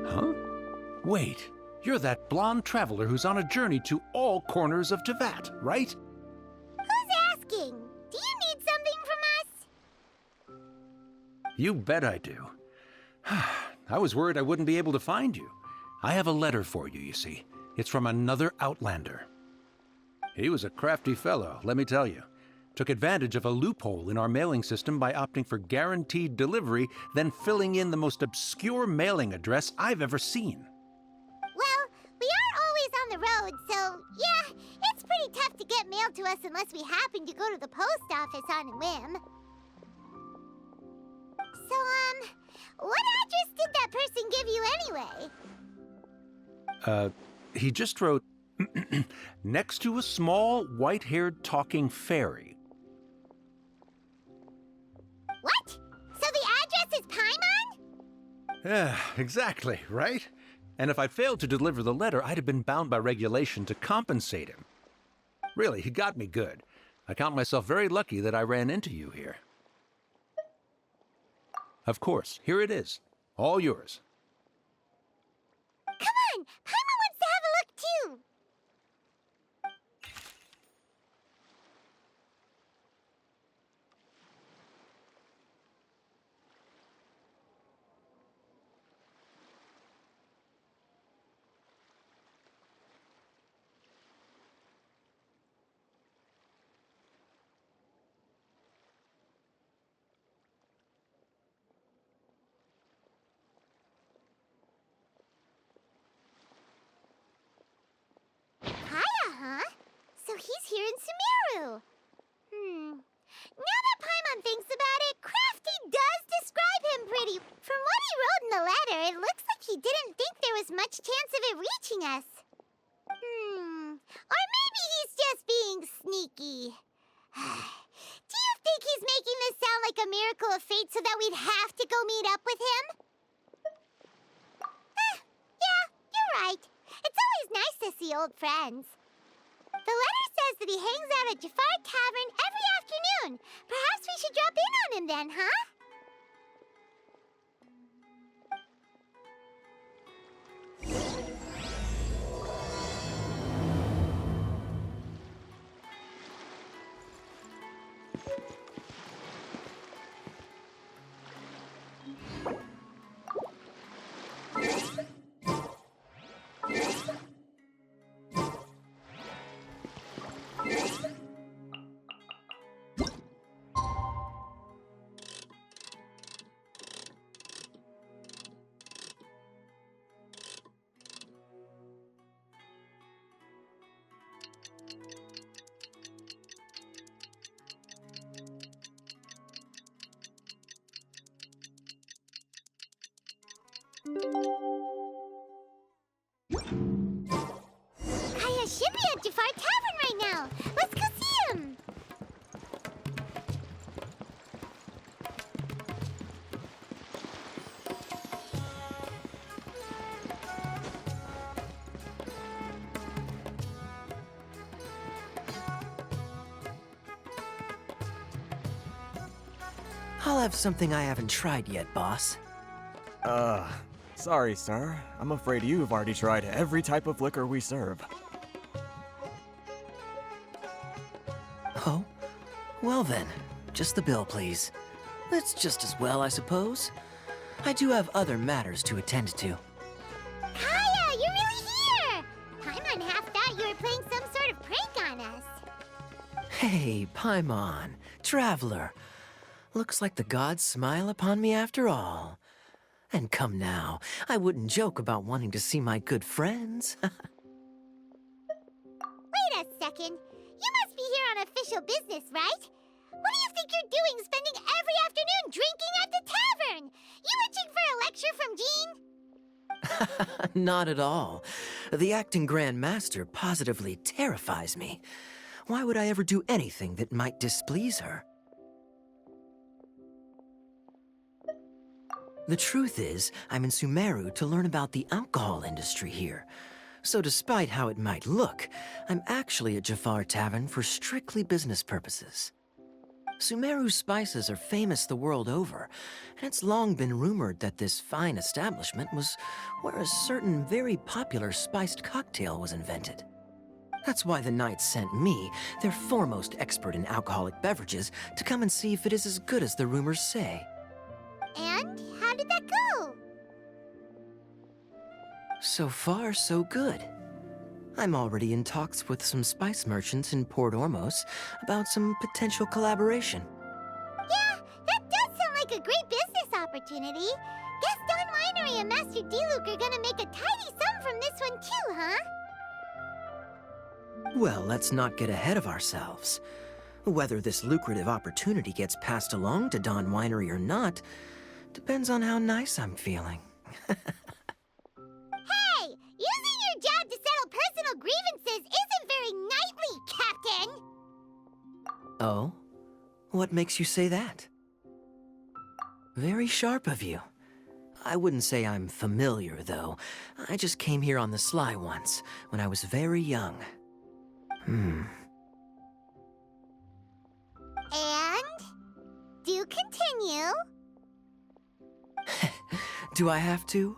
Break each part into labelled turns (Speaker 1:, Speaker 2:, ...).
Speaker 1: Huh? Wait, you're that blonde traveler who's on a journey to all corners of Teyvat, right?
Speaker 2: Who's asking? Do you need something from us?
Speaker 1: You bet I do. I was worried I wouldn't be able to find you. I have a letter for you, you see. It's from another Outlander. He was a crafty fellow, let me tell you. Took advantage of a loophole in our mailing system by opting for guaranteed delivery, then filling in the most obscure mailing address I've ever seen.
Speaker 2: Well, we are always on the road, so yeah, it's pretty tough to get mail to us unless we happen to go to the post office on a whim. So, what address did that person give you anyway?
Speaker 1: He just wrote, next to a small, white-haired talking fairy.
Speaker 2: What? So the address is Paimon?
Speaker 1: Yeah, exactly, right? And if I'd failed to deliver the letter, I'd have been bound by regulation to compensate him. Really, he got me good. I count myself very lucky that I ran into you here. Of course, here it is. All yours.
Speaker 2: Come on! Paimon wants to have a look too! Huh? So he's here in Sumeru. Now that Paimon thinks about it, Crafty does describe him pretty. From what he wrote in the letter, it looks like he didn't think there was much chance of it reaching us. Or maybe he's just being sneaky. Do you think he's making this sound like a miracle of fate so that we'd have to go meet up with him? Yeah, you're right. It's always nice to see old friends. The letter says that he hangs out at Jafar Tavern every afternoon. Perhaps we should drop in on him then, huh?
Speaker 3: I'll have something I haven't tried yet, boss.
Speaker 4: Sorry, sir. I'm afraid you've already tried every type of liquor we serve.
Speaker 3: Oh? Well then, just the bill, please. That's just as well, I suppose. I do have other matters to attend to.
Speaker 2: Kaya, you're really here! Paimon half thought you were playing some sort of prank on us.
Speaker 3: Hey, Paimon, traveler. Looks like the gods smile upon me after all. And come now, I wouldn't joke about wanting to see my good friends.
Speaker 2: Wait a second. You must be here on official business, right? What do you think you're doing spending every afternoon drinking at the tavern? You itching for a lecture from Jean?
Speaker 3: Not at all. The acting Grand Master positively terrifies me. Why would I ever do anything that might displease her? The truth is, I'm in Sumeru to learn about the alcohol industry here. So despite how it might look, I'm actually at Jafar Tavern for strictly business purposes. Sumeru spices are famous the world over, and it's long been rumored that this fine establishment was where a certain very popular spiced cocktail was invented. That's why the Knights sent me, their foremost expert in alcoholic beverages, to come and see if it is as good as the rumors say.
Speaker 2: And how did that go?
Speaker 3: So far, so good. I'm already in talks with some spice merchants in Port Ormos about some potential collaboration.
Speaker 2: Yeah, that does sound like a great business opportunity. Guess Don Winery and Master D-Luke are gonna make a tidy sum from this one too, huh?
Speaker 3: Well, let's not get ahead of ourselves. Whether this lucrative opportunity gets passed along to Don Winery or not depends on how nice I'm feeling.
Speaker 2: Hey, using your job to settle personal grievances isn't very knightly, Captain!
Speaker 3: Oh? What makes you say that? Very sharp of you. I wouldn't say I'm familiar, though. I just came here on the sly once, when I was very young.
Speaker 2: And? Do continue.
Speaker 3: Do I have to?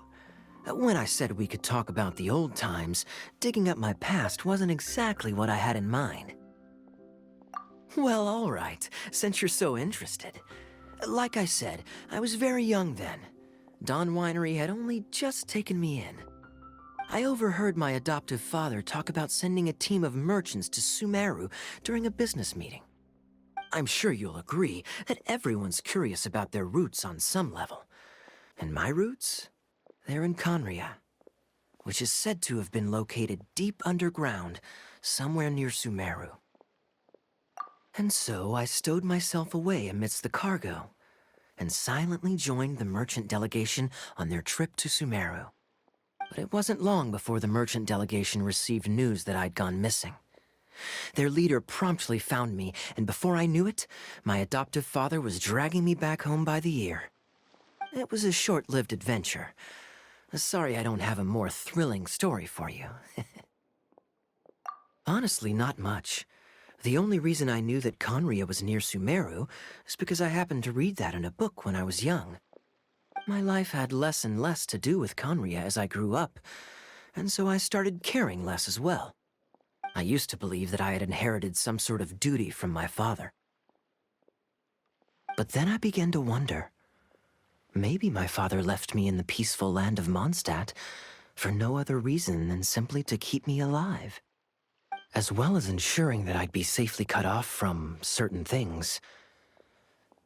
Speaker 3: When I said we could talk about the old times, digging up my past wasn't exactly what I had in mind. Well, all right, since you're so interested. Like I said, I was very young then. Don Winery had only just taken me in. I overheard my adoptive father talk about sending a team of merchants to Sumeru during a business meeting. I'm sure you'll agree that everyone's curious about their roots on some level. And my roots? They're in Conria, which is said to have been located deep underground, somewhere near Sumeru. And so I stowed myself away amidst the cargo, and silently joined the merchant delegation on their trip to Sumeru. But it wasn't long before the merchant delegation received news that I'd gone missing. Their leader promptly found me, and before I knew it, my adoptive father was dragging me back home by the ear. It was a short-lived adventure. Sorry I don't have a more thrilling story for you. Honestly, not much. The only reason I knew that Conria was near Sumeru is because I happened to read that in a book when I was young. My life had less and less to do with Conria as I grew up, and so I started caring less as well. I used to believe that I had inherited some sort of duty from my father. But then I began to wonder. Maybe my father left me in the peaceful land of Mondstadt for no other reason than simply to keep me alive. As well as ensuring that I'd be safely cut off from certain things.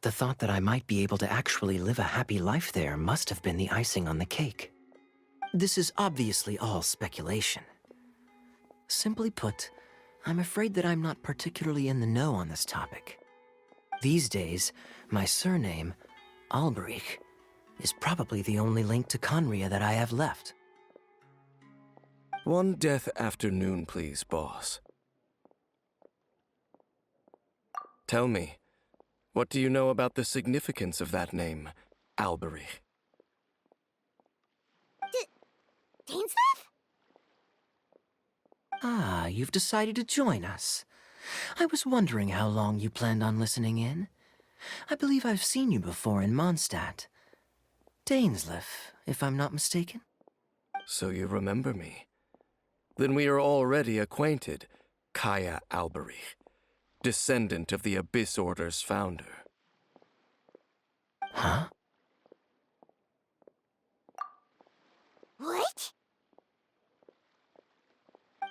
Speaker 3: The thought that I might be able to actually live a happy life there must have been the icing on the cake. This is obviously all speculation. Simply put, I'm afraid that I'm not particularly in the know on this topic. These days, my surname, Alberich, is probably the only link to Conria that I have left.
Speaker 5: One death afternoon, please, boss. Tell me, what do you know about the significance of that name, Alberich?
Speaker 2: Dainsleif?
Speaker 3: Ah, you've decided to join us. I was wondering how long you planned on listening in. I believe I've seen you before in Mondstadt. Dainsleif, if I'm not mistaken.
Speaker 5: So you remember me. Then we are already acquainted, Kaya Alberich, descendant of the Abyss Order's founder.
Speaker 3: Huh?
Speaker 2: What?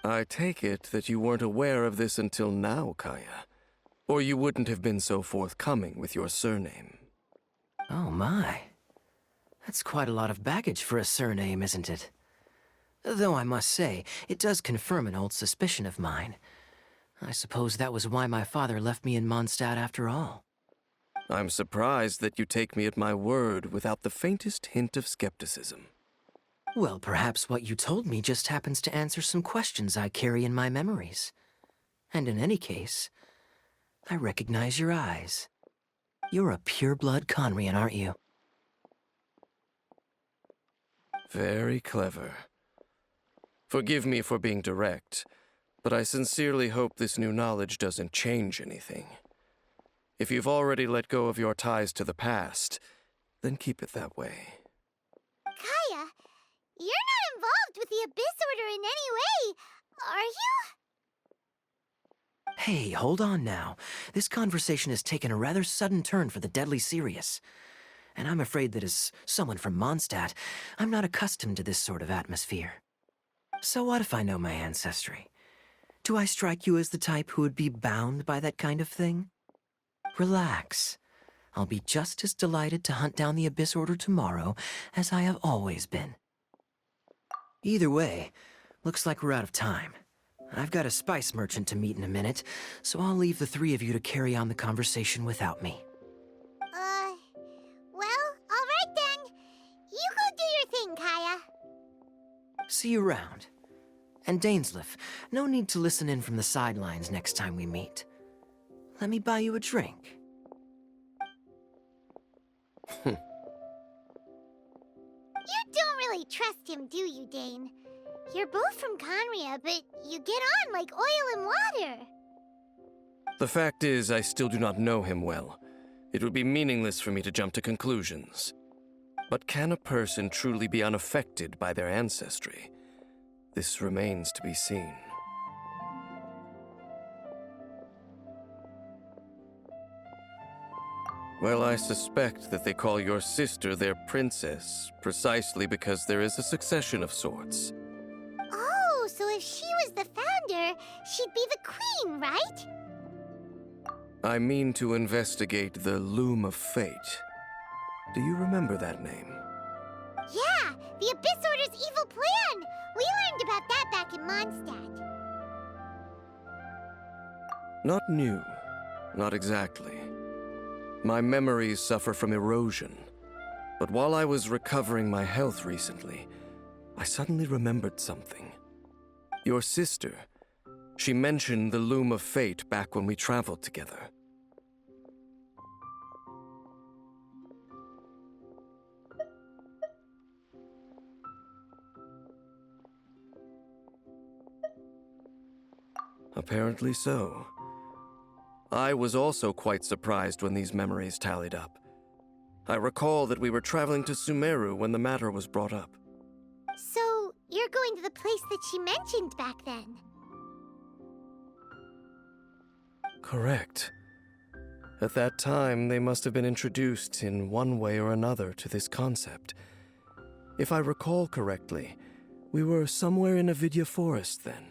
Speaker 5: I take it that you weren't aware of this until now, Kaya. Or you wouldn't have been so forthcoming with your surname.
Speaker 3: Oh my. That's quite a lot of baggage for a surname, isn't it? Though I must say, it does confirm an old suspicion of mine. I suppose that was why my father left me in Mondstadt after all.
Speaker 5: I'm surprised that you take me at my word without the faintest hint of skepticism.
Speaker 3: Well, perhaps what you told me just happens to answer some questions I carry in my memories. And in any case, I recognize your eyes. You're a pure-blood Conrian, aren't you?
Speaker 5: Very clever. Forgive me for being direct, but I sincerely hope this new knowledge doesn't change anything. If you've already let go of your ties to the past, then keep it that way.
Speaker 2: Kaya, you're not involved with the Abyss Order in any way, are you?
Speaker 3: Hey, hold on now. This conversation has taken a rather sudden turn for the deadly serious. And I'm afraid that as someone from Mondstadt, I'm not accustomed to this sort of atmosphere. So what if I know my ancestry? Do I strike you as the type who would be bound by that kind of thing? Relax. I'll be just as delighted to hunt down the Abyss Order tomorrow as I have always been. Either way, looks like we're out of time. I've got a spice merchant to meet in a minute, so I'll leave the three of you to carry on the conversation without me.
Speaker 2: Well, alright then. You go do your thing, Kaya.
Speaker 3: See you around. And Dainsleif, no need to listen in from the sidelines next time we meet. Let me buy you a drink.
Speaker 2: You don't really trust him, do you, Dane? You're both from Conria, but you get on like oil and water.
Speaker 5: The fact is, I still do not know him well. It would be meaningless for me to jump to conclusions. But can a person truly be unaffected by their ancestry? This remains to be seen. Well, I suspect that they call your sister their princess, precisely because there is a succession of sorts.
Speaker 2: Oh, so if she was the founder, she'd be the queen, right?
Speaker 5: I mean to investigate the Loom of Fate. Do you remember that name?
Speaker 2: Yeah, the Abyss Order's evil plan! We learned about that back in Mondstadt.
Speaker 5: Not new. Not exactly. My memories suffer from erosion. But while I was recovering my health recently, I suddenly remembered something. Your sister. She mentioned the Loom of Fate back when we traveled together. Apparently so. I was also quite surprised when these memories tallied up. I recall that we were traveling to Sumeru when the matter was brought up.
Speaker 2: So, you're going to the place that she mentioned back then?
Speaker 5: Correct. At that time, they must have been introduced in one way or another to this concept. If I recall correctly, we were somewhere in Avidya Forest then.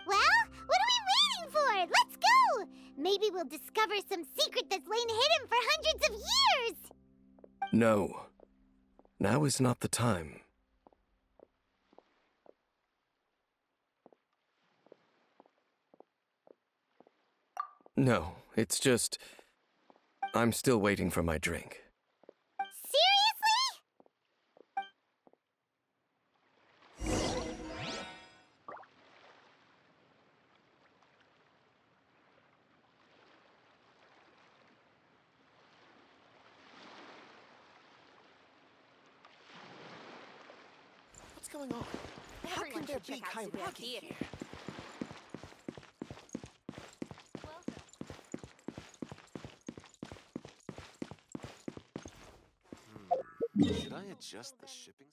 Speaker 2: Well, what are we waiting for? Let's go! Maybe we'll discover some secret that's lain hidden for hundreds of years!
Speaker 5: No. Now is not the time. No, it's just... I'm still waiting for my drink.
Speaker 2: Seriously?
Speaker 6: What's going on? How can there be Caribert here?
Speaker 7: just the shipping?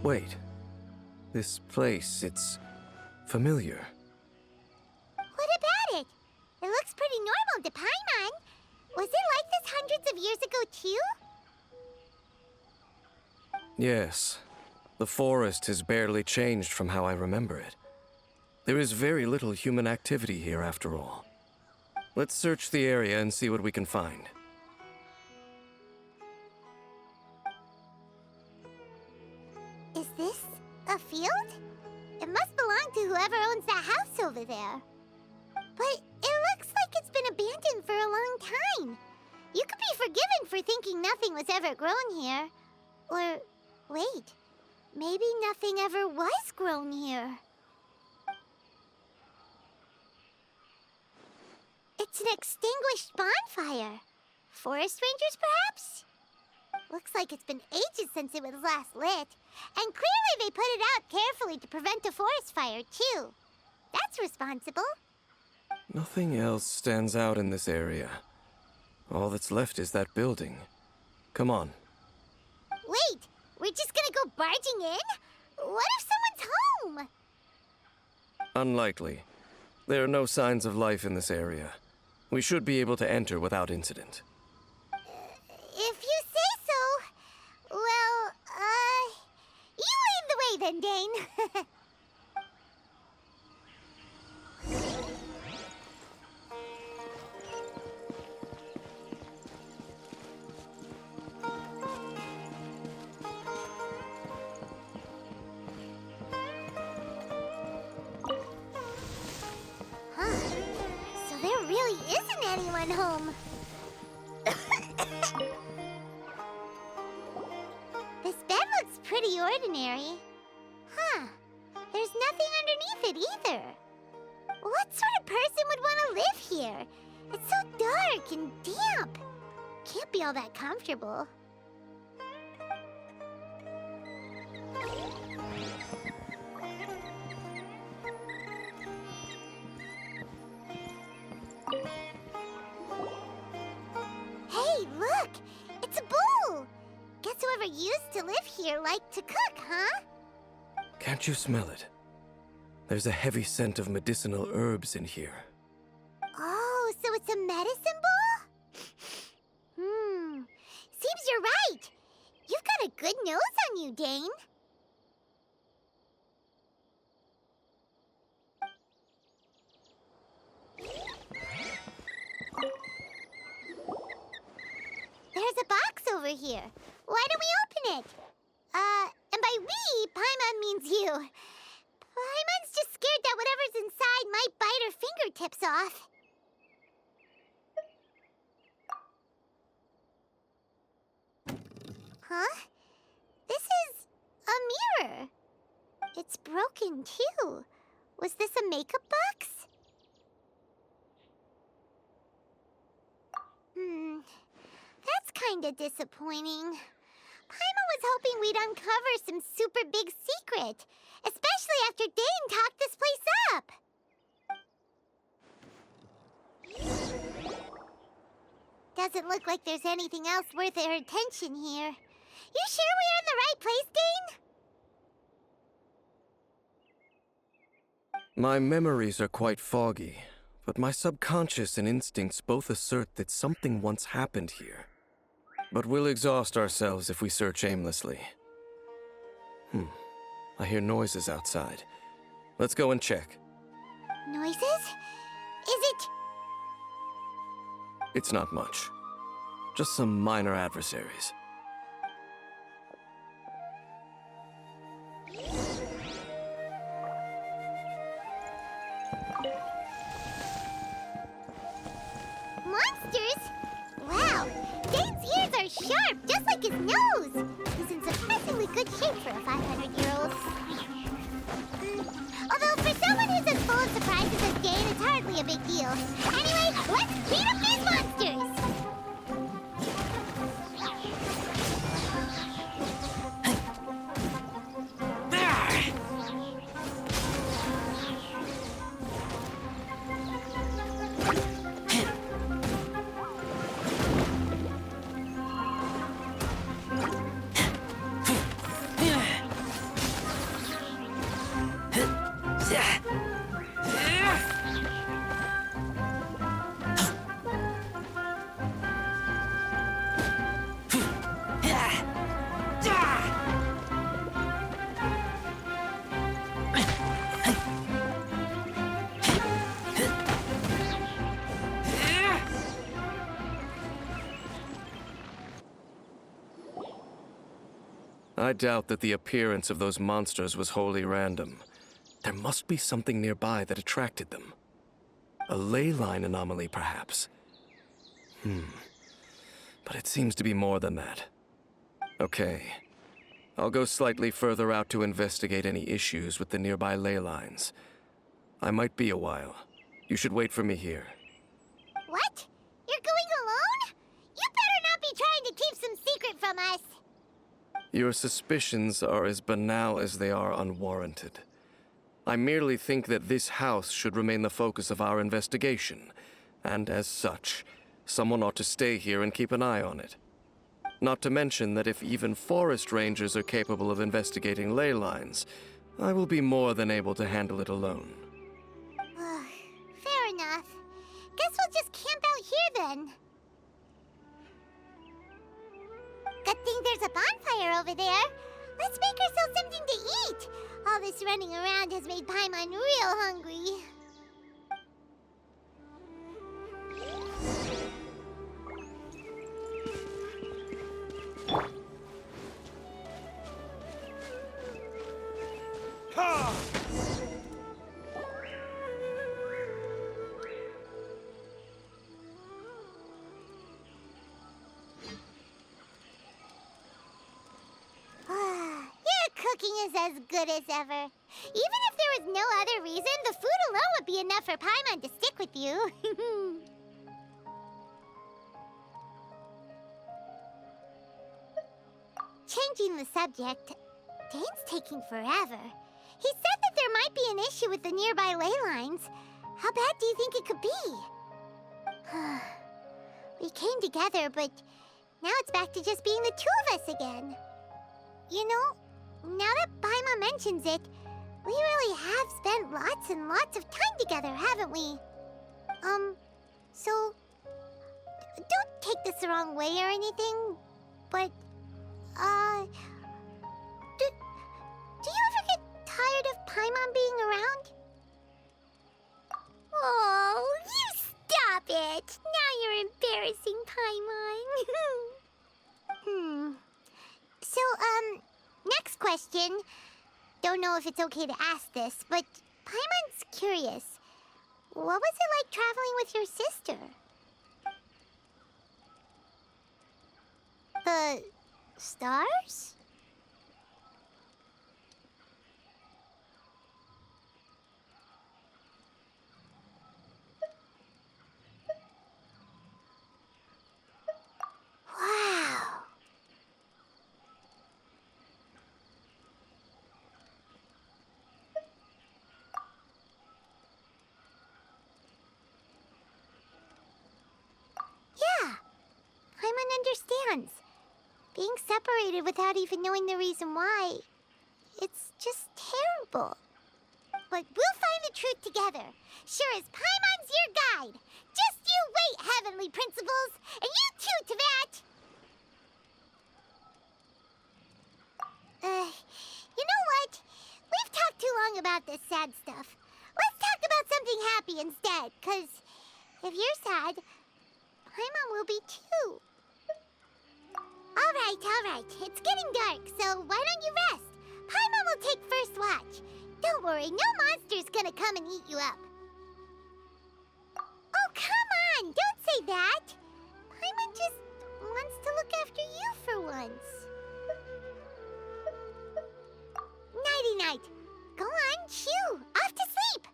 Speaker 5: Wait. This place, it's familiar.
Speaker 2: What about it? It looks pretty normal to Paimon. Was it like this hundreds of years ago, too?
Speaker 5: Yes. The forest has barely changed from how I remember it. There is very little human activity here after all. Let's search the area and see what we can find.
Speaker 2: Is this a field? It must belong to whoever owns that house over there. But it looks like it's been abandoned for a long time. You could be forgiven for thinking nothing was ever grown here. Or, wait, maybe nothing ever was grown here. It's an extinguished bonfire. Forest rangers, perhaps? Looks like it's been ages since it was last lit. And clearly they put it out carefully to prevent a forest fire, too. That's responsible.
Speaker 5: Nothing else stands out in this area. All that's left is that building. Come on.
Speaker 2: Wait, we're just gonna go barging in? What if someone's home?
Speaker 5: Unlikely. There are no signs of life in this area. We should be able to enter without incident.
Speaker 2: If you say so. Well, you lead the way then, Dane. Huh. So there really isn't anyone home. This bed looks pretty ordinary. Huh. There's nothing underneath it either. What sort of person would want to live here? It's so dark and damp. Can't be all that comfortable. Hey, look! It's a bowl! Guess whoever used to live here liked to cook, huh?
Speaker 5: Can't you smell it? There's a heavy scent of medicinal herbs in here.
Speaker 2: Oh, so it's a medicine bowl? Seems you're right. You've got a good nose on you, Dane. There's a box over here. Why don't we open it? And by we, Paimon means you. Paimon's just scared that whatever's inside might bite her fingertips off. Huh? This is a mirror. It's broken, too. Was this a makeup box? That's kinda disappointing. Paimon was hoping we'd uncover some super big secret, especially after Dane talked this place up. Doesn't look like there's anything else worth her attention here. You sure we're in the right place, Dane?
Speaker 5: My memories are quite foggy, but my subconscious and instincts both assert that something once happened here. But we'll exhaust ourselves if we search aimlessly. I hear noises outside. Let's go and check.
Speaker 2: Noises? Is it...
Speaker 5: It's not much. Just some minor adversaries.
Speaker 2: Monsters? Wow, Dane's ears are sharp, just like his nose. He's in surprisingly good shape for a 500-year-old. Although for someone who's as full of surprises as Dane, it's hardly a big deal. Anyway, let's beat up these monsters!
Speaker 5: I doubt that the appearance of those monsters was wholly random. There must be something nearby that attracted them. A ley line anomaly, perhaps. But it seems to be more than that. Okay. I'll go slightly further out to investigate any issues with the nearby ley lines. I might be a while. You should wait for me here.
Speaker 2: What? You're going alone? You better not be trying to keep some secret from us.
Speaker 5: Your suspicions are as banal as they are unwarranted. I merely think that this house should remain the focus of our investigation, and as such, someone ought to stay here and keep an eye on it. Not to mention that if even forest rangers are capable of investigating ley lines, I will be more than able to handle it alone.
Speaker 2: Fair enough. Guess we'll just camp out here then. Good thing there's a bonfire over there. Let's make ourselves something to eat. All this running around has made Paimon real hungry. Your cooking is as good as ever. Even if there was no other reason, the food alone would be enough for Paimon to stick with you. Changing the subject, Dane's taking forever. He said that there might be an issue with the nearby ley lines. How bad do you think it could be? We came together, but now it's back to just being the two of us again. You know, now that Paimon mentions it, we really have spent lots and lots of time together, haven't we? So, don't take this the wrong way or anything, but, do you ever get tired of Paimon being around? Oh, you stop it! Now you're embarrassing Paimon. So, next question. Don't know if it's okay to ask this, but Paimon's curious. What was it like traveling with your sister? The stars? Wow. Yeah, Paimon understands. Being separated without even knowing the reason why. It's just terrible. But we'll find the truth together. Sure as Paimon's your guide. Just you wait, Heavenly Principles! And you too, Teyvat! You know what? We've talked too long about this sad stuff. Let's talk about something happy instead, 'cause if you're sad, Paimon will be too. All right. It's getting dark, so why don't you rest? Paimon will take first watch. Don't worry, no monster's gonna come and eat you up. Oh, come on! Don't say that! Paimon just wants to look after you for once. Nighty-night. Go on, shoo! Off to sleep!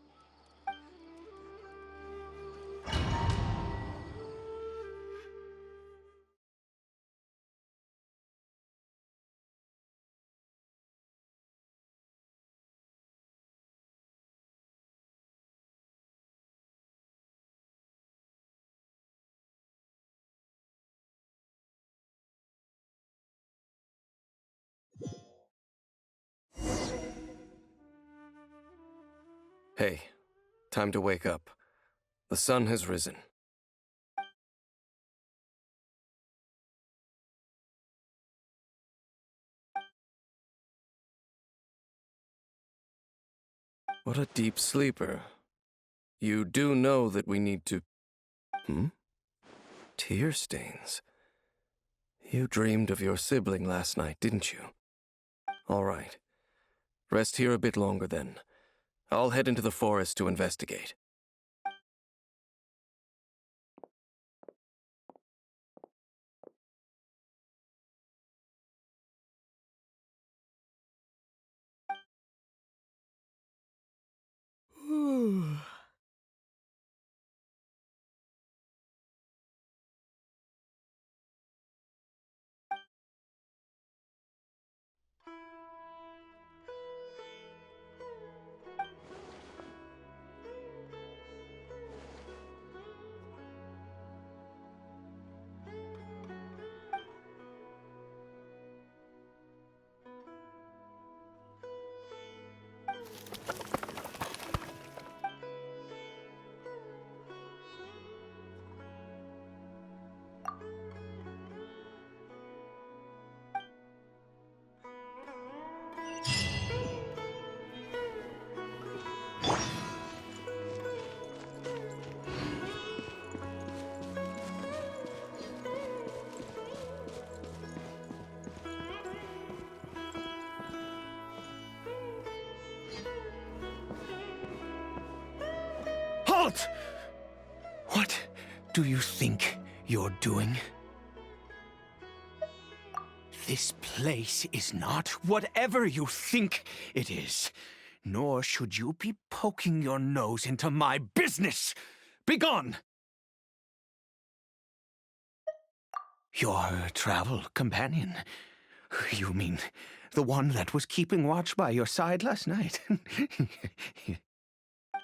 Speaker 5: Hey, time to wake up. The sun has risen. What a deep sleeper. You do know that we need to... Tear stains. You dreamed of your sibling last night, didn't you? All right. Rest here a bit longer then. I'll head into the forest to investigate.
Speaker 1: Halt! What do you think you're doing? This place is not whatever you think it is. Nor should you be poking your nose into my business. Begone! Your travel companion. You mean the one that was keeping watch by your side last night?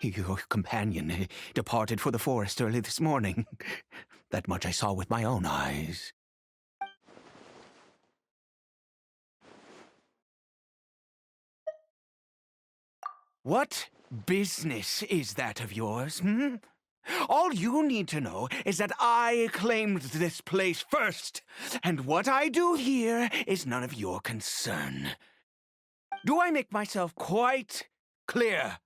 Speaker 1: Your companion departed for the forest early this morning. That much I saw with my own eyes. What business is that of yours, All you need to know is that I claimed this place first, and what I do here is none of your concern. Do I make myself quite clear?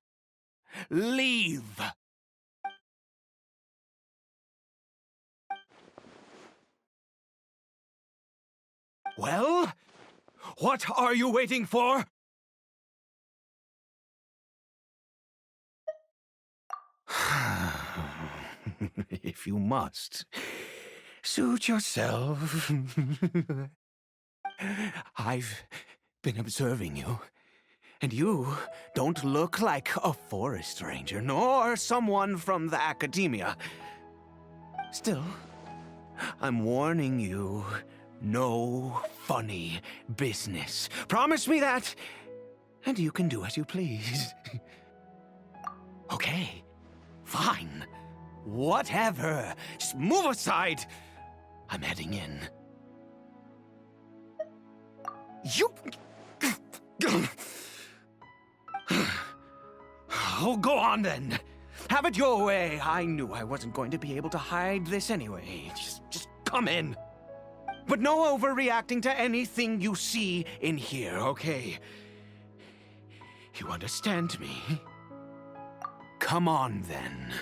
Speaker 1: Leave! Well, what are you waiting for? If you must, suit yourself. I've been observing you, and you don't look like a forest ranger, nor someone from the academia. Still, I'm warning you, no funny business. Promise me that, and you can do as you please. Okay, fine. Whatever. Just move aside. I'm heading in.
Speaker 7: You... Oh, go on then. Have it your way. I knew I wasn't going to be able to hide this anyway. Just come in. But no overreacting to anything you see in here, okay? You understand me? Come on then.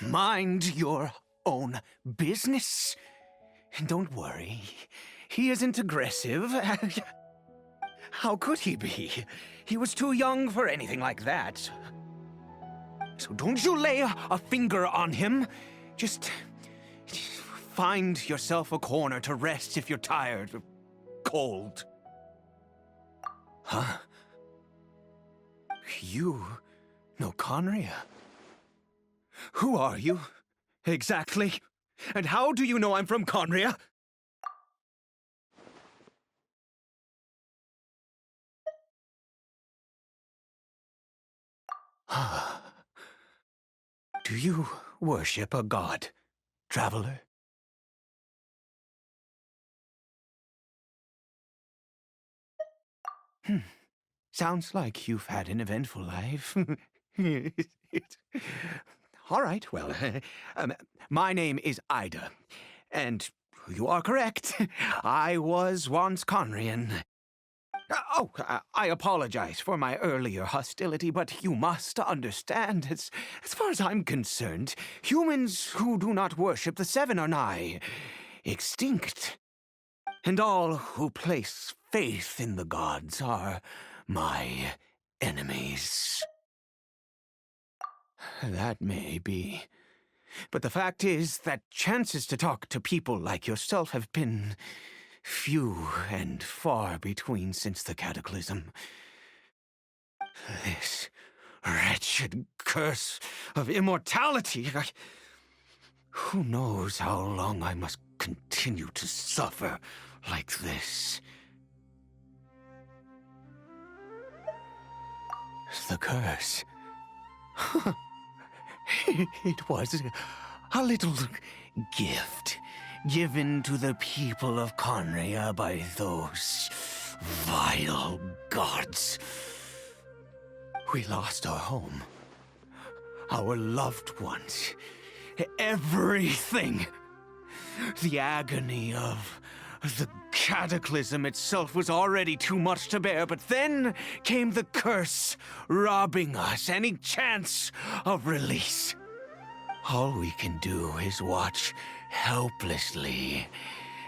Speaker 7: Mind your own business. Don't worry. He isn't aggressive. How could he be? He was too young for anything like that. So don't you lay a finger on him. Just find yourself a corner to rest if you're tired or cold. Huh? You know Conria? Who are you, exactly? And how do you know I'm from Conria? Do you worship a god, traveler? Sounds like you've had an eventful life. All right, well, my name is Ida, and you are correct. I was once Conrian. I apologize for my earlier hostility, but you must understand, as far as I'm concerned, humans who do not worship the Seven are nigh extinct. And all who place faith in the gods are my enemies. That may be. But the fact is that chances to talk to people like yourself have been few and far between since the cataclysm. This wretched curse of immortality. Who knows how long I must continue to suffer like this? The curse. It was a little gift given to the people of Conria by those vile gods. We lost our home, our loved ones, everything. The agony of the cataclysm itself was already too much to bear, but then came the curse, robbing us any chance of release. All we can do is watch helplessly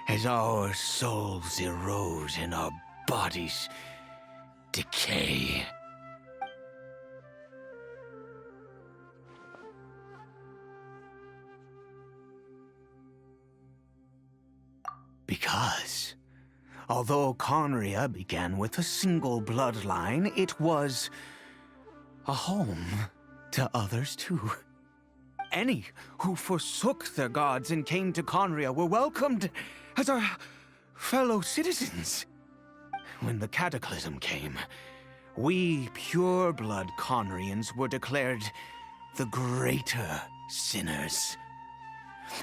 Speaker 7: as our souls erode and our bodies decay. Because, although Conria began with a single bloodline, it was a home to others too. Any who forsook their gods and came to Conria were welcomed as our fellow citizens. When the cataclysm came, we pure-blood Conrians were declared the greater sinners.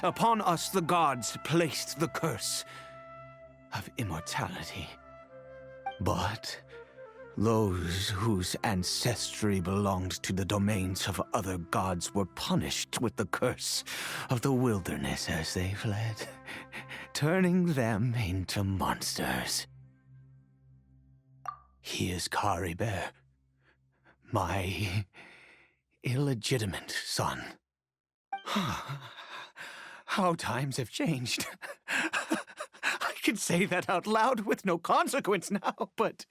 Speaker 7: Upon us the gods placed the curse of immortality. But those whose ancestry belonged to the domains of other gods were punished with the curse of the wilderness as they fled, turning them into monsters. He is Caribert, my illegitimate son. How times have changed. I can say that out loud with no consequence now, but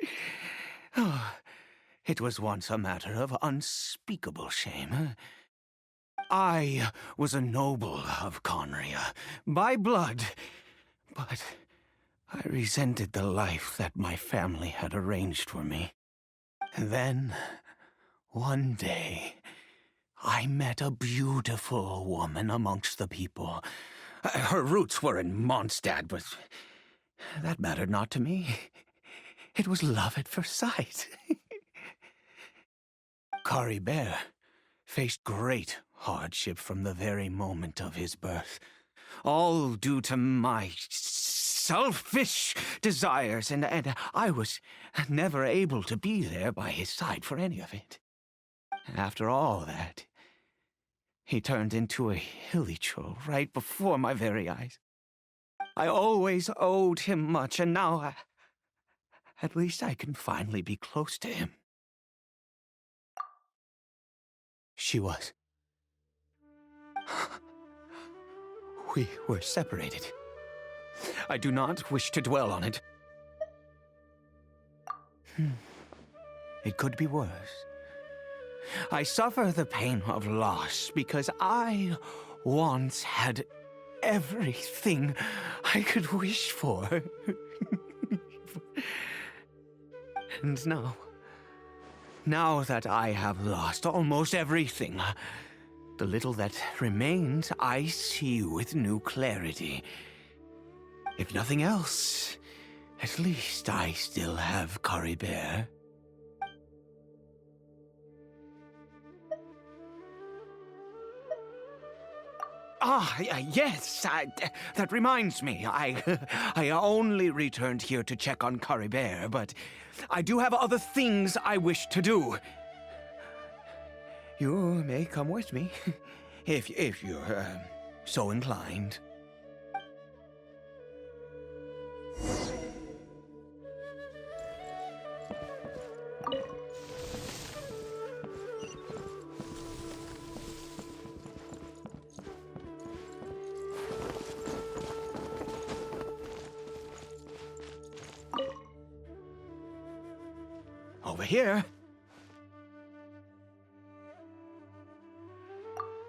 Speaker 7: it was once a matter of unspeakable shame. I was a noble of Conria, by blood, but I resented the life that my family had arranged for me. And then, one day, I met a beautiful woman amongst the people. Her roots were in Mondstadt, but that mattered not to me. It was love at first sight. Caribert faced great hardship from the very moment of his birth, all due to my selfish desires, and I was never able to be there by his side for any of it. After all that, he turned into a hilly troll right before my very eyes. I always owed him much, and now at least I can finally be close to him. She was. We were separated. I do not wish to dwell on it. It could be worse. I suffer the pain of loss because I once had everything I could wish for. And now that I have lost almost everything, the little that remains I see with new clarity. If nothing else, at least I still have Caribert. Yes, that reminds me. I only returned here to check on Caribert, but I do have other things I wish to do. You may come with me, if you're so inclined. Over here.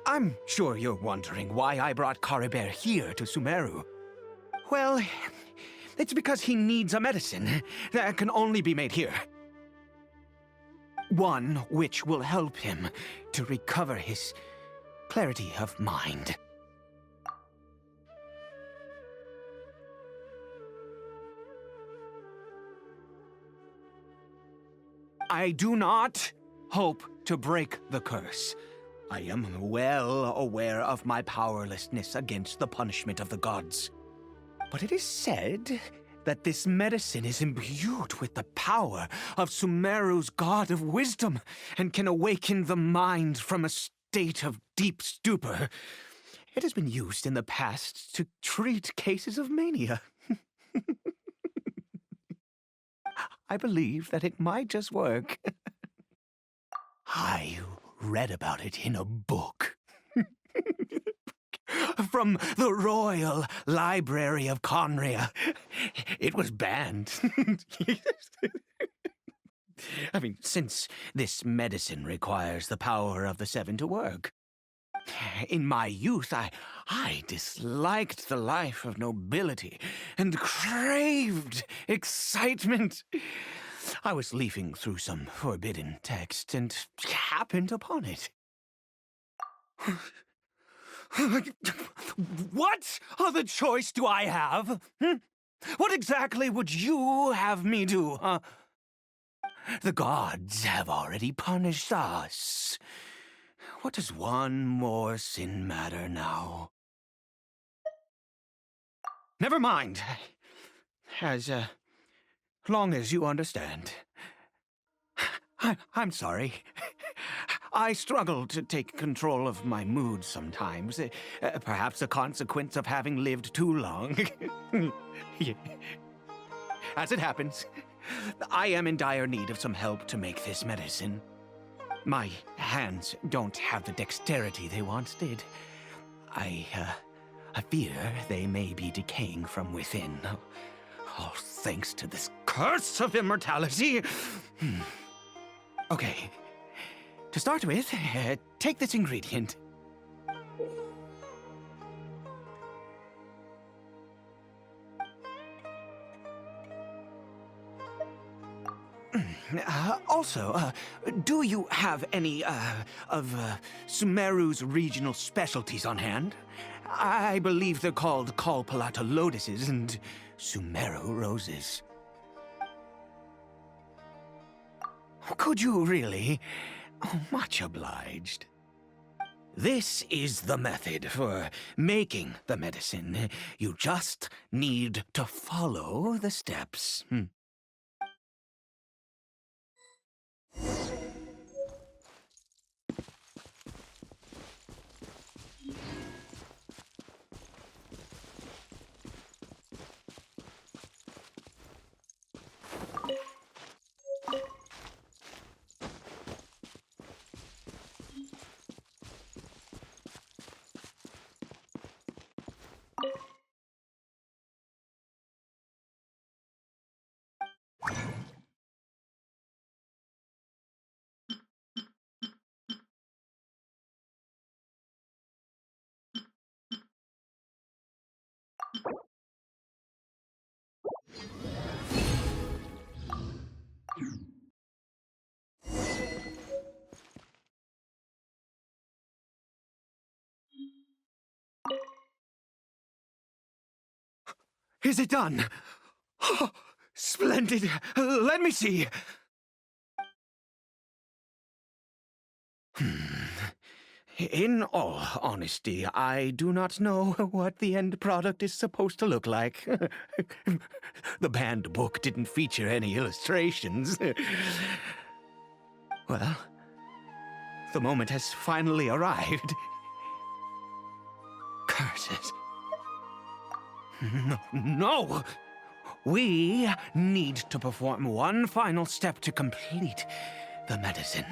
Speaker 7: I'm sure you're wondering why I brought Caribert here to Sumeru. Well, it's because he needs a medicine that can only be made here. One which will help him to recover his clarity of mind. I do not hope to break the curse. I am well aware of my powerlessness against the punishment of the gods. But it is said that this medicine is imbued with the power of Sumeru's god of wisdom and can awaken the mind from a state of deep stupor. It has been used in the past to treat cases of mania. I believe that it might just work. I read about it in a book. From the Royal Library of Conria. It was banned. I mean, since this medicine requires the power of the Seven to work. In my youth, I disliked the life of nobility and craved excitement. I was leafing through some forbidden text and happened upon it. What other choice do I have? What exactly would you have me do? The gods have already punished us. What does one more sin matter now? Never mind. As long as you understand. I'm sorry. I struggle to take control of my mood sometimes. Perhaps a consequence of having lived too long. As it happens, I am in dire need of some help to make this medicine. My hands don't have the dexterity they once did. I fear they may be decaying from within. All thanks to this curse of immortality. Okay. To start with, take this ingredient. Do you have any, of Sumeru's regional specialties on hand? I believe they're called Kalpalata lotuses and Sumeru roses. Could you really? Oh, much obliged. This is the method for making the medicine. You just need to follow the steps. Is it done? Oh, splendid. Let me see. In all honesty, I do not know what the end product is supposed to look like. The banned book didn't feature any illustrations. Well, the moment has finally arrived. Curses. No! We need to perform one final step to complete the medicine.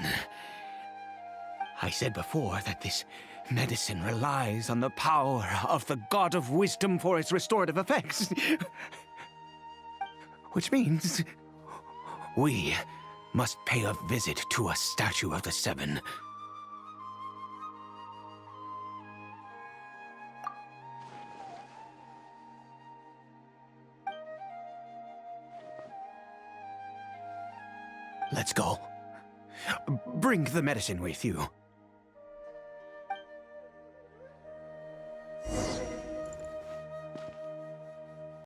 Speaker 7: I said before that this medicine relies on the power of the God of Wisdom for its restorative effects. Which means we must pay a visit to a statue of the Seven. Let's go. Bring the medicine with you.